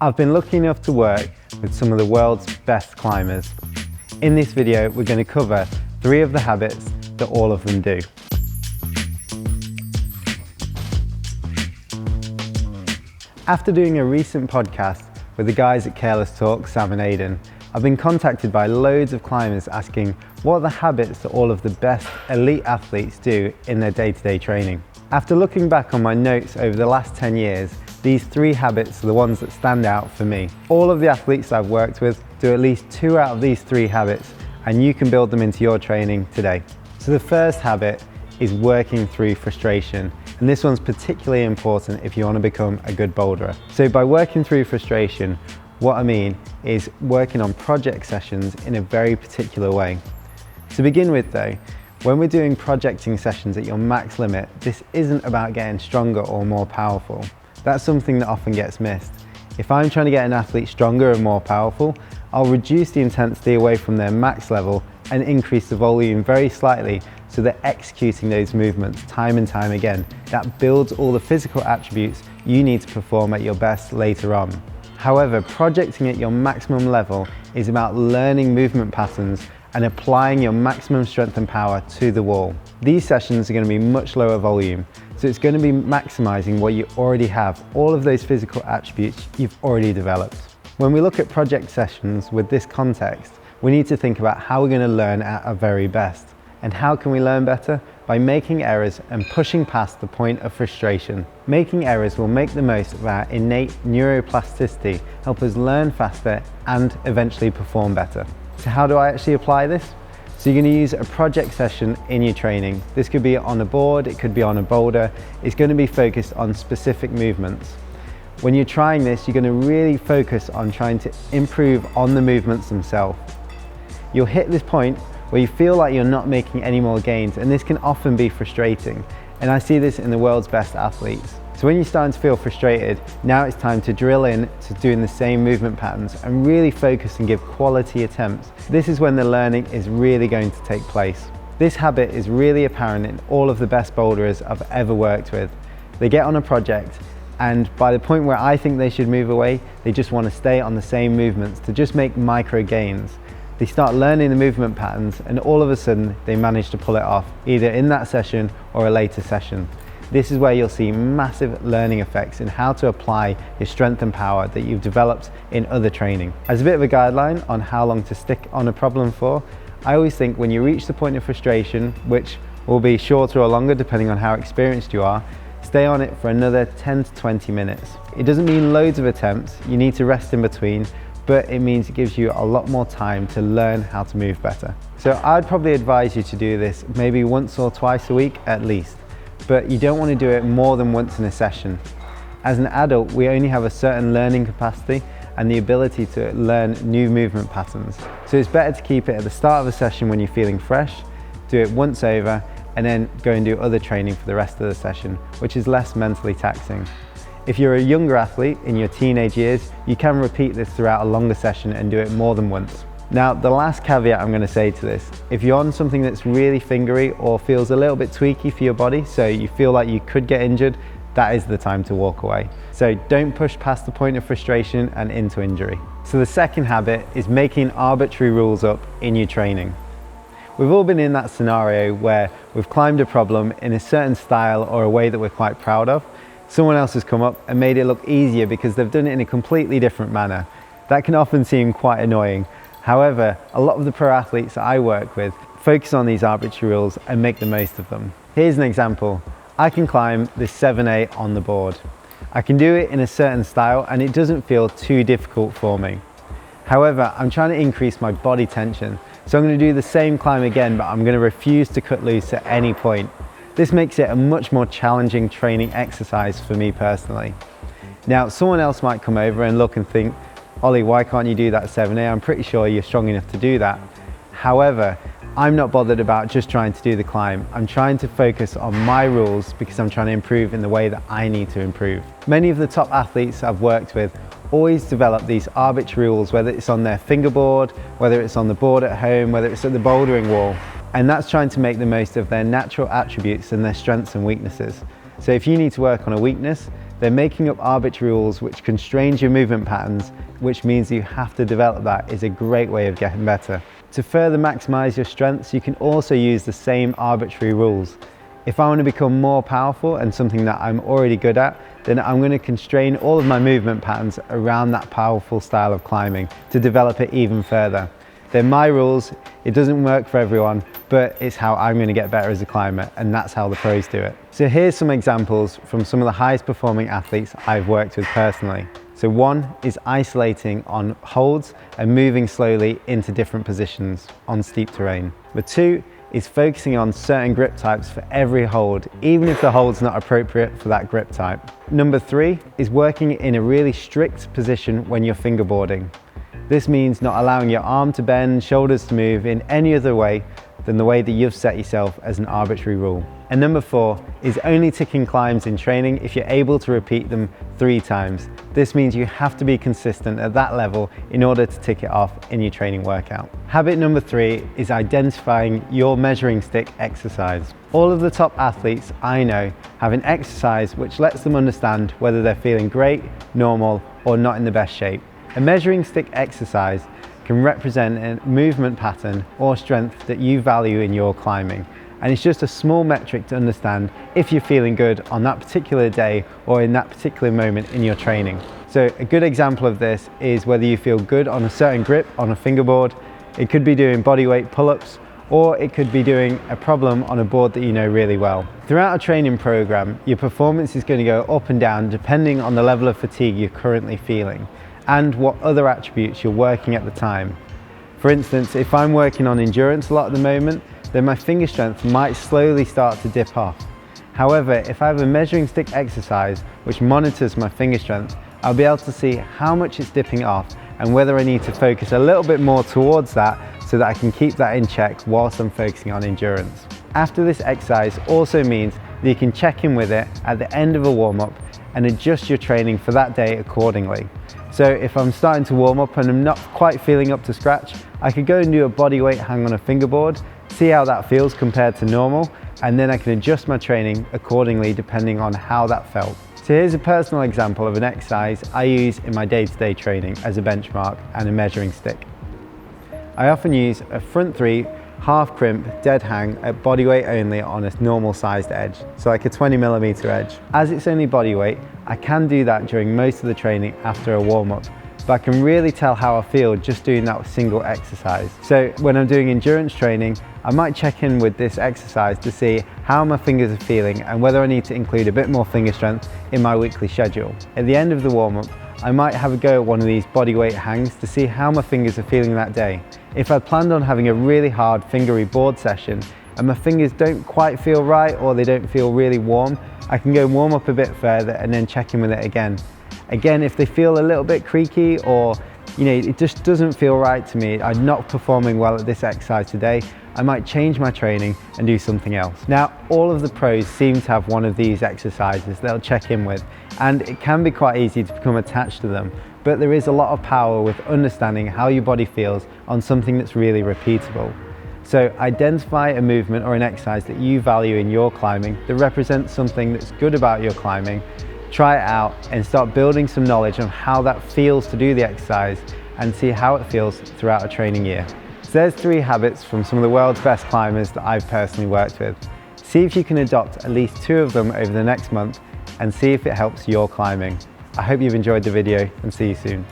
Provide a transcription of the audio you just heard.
I've been lucky enough to work with some of the world's best climbers. In this video, we're going to cover 3 of the habits that all of them do. After doing a recent podcast with the guys at Careless Talk, Sam and Aidan, I've been contacted by loads of climbers asking what are the habits that all of the best elite athletes do in their day-to-day training. After looking back on my notes over the last 10 years, these 3 habits are the ones that stand out for me. All of the athletes I've worked with do at least 2 out of these 3 habits, and you can build them into your training today. So the first habit is working through frustration. And this one's particularly important if you want to become a good boulderer. So by working through frustration, what I mean is working on project sessions in a very particular way. To begin with though, when we're doing projecting sessions at your max limit, this isn't about getting stronger or more powerful. That's something that often gets missed. If I'm trying to get an athlete stronger and more powerful, I'll reduce the intensity away from their max level and increase the volume very slightly so they're executing those movements time and time again. That builds all the physical attributes you need to perform at your best later on. However, projecting at your maximum level is about learning movement patterns and applying your maximum strength and power to the wall. These sessions are going to be much lower volume, so it's going to be maximizing what you already have, all of those physical attributes you've already developed. When we look at project sessions with this context, we need to think about how we're going to learn at our very best. And how can we learn better? By making errors and pushing past the point of frustration. Making errors will make the most of our innate neuroplasticity, help us learn faster and eventually perform better. So how do I actually apply this? So you're going to use a project session in your training. This could be on a board, it could be on a boulder. It's going to be focused on specific movements. When you're trying this, you're going to really focus on trying to improve on the movements themselves. You'll hit this point where you feel like you're not making any more gains, and this can often be frustrating. And I see this in the world's best athletes. So when you're starting to feel frustrated, now it's time to drill in to doing the same movement patterns and really focus and give quality attempts. This is when the learning is really going to take place. This habit is really apparent in all of the best boulderers I've ever worked with. They get on a project, and by the point where I think they should move away, they just want to stay on the same movements to just make micro gains. They start learning the movement patterns, and all of a sudden they manage to pull it off, either in that session or a later session. This is where you'll see massive learning effects in how to apply your strength and power that you've developed in other training. As a bit of a guideline on how long to stick on a problem for, I always think when you reach the point of frustration, which will be shorter or longer depending on how experienced you are, stay on it for another 10 to 20 minutes. It doesn't mean loads of attempts, you need to rest in between, but it means it gives you a lot more time to learn how to move better. So I'd probably advise you to do this maybe once or twice a week at least, but you don't want to do it more than once in a session. As an adult, we only have a certain learning capacity and the ability to learn new movement patterns. So it's better to keep it at the start of a session when you're feeling fresh, do it once over, and then go and do other training for the rest of the session, which is less mentally taxing. If you're a younger athlete in your teenage years, you can repeat this throughout a longer session and do it more than once. Now, the last caveat I'm going to say to this, if you're on something that's really fingery or feels a little bit tweaky for your body, so you feel like you could get injured, that is the time to walk away. So don't push past the point of frustration and into injury. So the second habit is making arbitrary rules up in your training. We've all been in that scenario where we've climbed a problem in a certain style or a way that we're quite proud of. Someone else has come up and made it look easier because they've done it in a completely different manner. That can often seem quite annoying. However, a lot of the pro athletes that I work with focus on these arbitrary rules and make the most of them. Here's an example. I can climb this 7A on the board. I can do it in a certain style and it doesn't feel too difficult for me. However, I'm trying to increase my body tension. So I'm going to do the same climb again, but I'm going to refuse to cut loose at any point. This makes it a much more challenging training exercise for me personally. Now, someone else might come over and look and think, Ollie, why can't you do that 7A? I'm pretty sure you're strong enough to do that. However, I'm not bothered about just trying to do the climb. I'm trying to focus on my rules because I'm trying to improve in the way that I need to improve. Many of the top athletes I've worked with always develop these arbitrary rules, whether it's on their fingerboard, whether it's on the board at home, whether it's at the bouldering wall. And that's trying to make the most of their natural attributes and their strengths and weaknesses. So if you need to work on a weakness, They're making up arbitrary rules which constrains your movement patterns, which means you have to develop that. Is a great way of getting better. To further maximize your strengths, you can also use the same arbitrary rules. If I want to become more powerful and something that I'm already good at, then I'm going to constrain all of my movement patterns around that powerful style of climbing to develop it even further. They're my rules. It doesn't work for everyone, but it's how I'm going to get better as a climber, and that's how the pros do it. So here's some examples from some of the highest performing athletes I've worked with personally. So one is isolating on holds and moving slowly into different positions on steep terrain. But two is focusing on certain grip types for every hold, even if the hold's not appropriate for that grip type. Number three is working in a really strict position when you're fingerboarding. This means not allowing your arm to bend, shoulders to move in any other way than the way that you've set yourself as an arbitrary rule. And number four is only ticking climbs in training if you're able to repeat them 3 times. This means you have to be consistent at that level in order to tick it off in your training workout. Habit number 3 is identifying your measuring stick exercise. All of the top athletes I know have an exercise which lets them understand whether they're feeling great, normal, or not in the best shape. A measuring stick exercise can represent a movement pattern or strength that you value in your climbing. And it's just a small metric to understand if you're feeling good on that particular day or in that particular moment in your training. So a good example of this is whether you feel good on a certain grip on a fingerboard. It could be doing bodyweight pull-ups, or it could be doing a problem on a board that you know really well. Throughout a training program, your performance is going to go up and down depending on the level of fatigue you're currently feeling and what other attributes you're working at the time. For instance, if I'm working on endurance a lot at the moment, then my finger strength might slowly start to dip off. However, if I have a measuring stick exercise which monitors my finger strength, I'll be able to see how much it's dipping off and whether I need to focus a little bit more towards that so that I can keep that in check whilst I'm focusing on endurance. After this exercise also means that you can check in with it at the end of a warm-up and adjust your training for that day accordingly. So if I'm starting to warm up and I'm not quite feeling up to scratch, I could go and do a bodyweight hang on a fingerboard, see how that feels compared to normal, and then I can adjust my training accordingly depending on how that felt. So here's a personal example of an exercise I use in my day-to-day training as a benchmark and a measuring stick. I often use a front 3 half crimp dead hang at bodyweight only on a normal sized edge, so like a 20mm edge. As it's only bodyweight, I can do that during most of the training after a warm-up, but I can really tell how I feel just doing that single exercise. So when I'm doing endurance training, I might check in with this exercise to see how my fingers are feeling and whether I need to include a bit more finger strength in my weekly schedule. At the end of the warm-up, I might have a go at one of these bodyweight hangs to see how my fingers are feeling that day. If I planned on having a really hard fingery board session and my fingers don't quite feel right or they don't feel really warm, I can go warm up a bit further and then check in with it again. Again, if they feel a little bit creaky or it just doesn't feel right to me, I'm not performing well at this exercise today, I might change my training and do something else. Now, all of the pros seem to have one of these exercises they'll check in with, and it can be quite easy to become attached to them, but there is a lot of power with understanding how your body feels on something that's really repeatable. So identify a movement or an exercise that you value in your climbing that represents something that's good about your climbing, try it out and start building some knowledge on how that feels to do the exercise and see how it feels throughout a training year. So there's 3 habits from some of the world's best climbers that I've personally worked with. See if you can adopt at least 2 of them over the next month and see if it helps your climbing. I hope you've enjoyed the video and see you soon.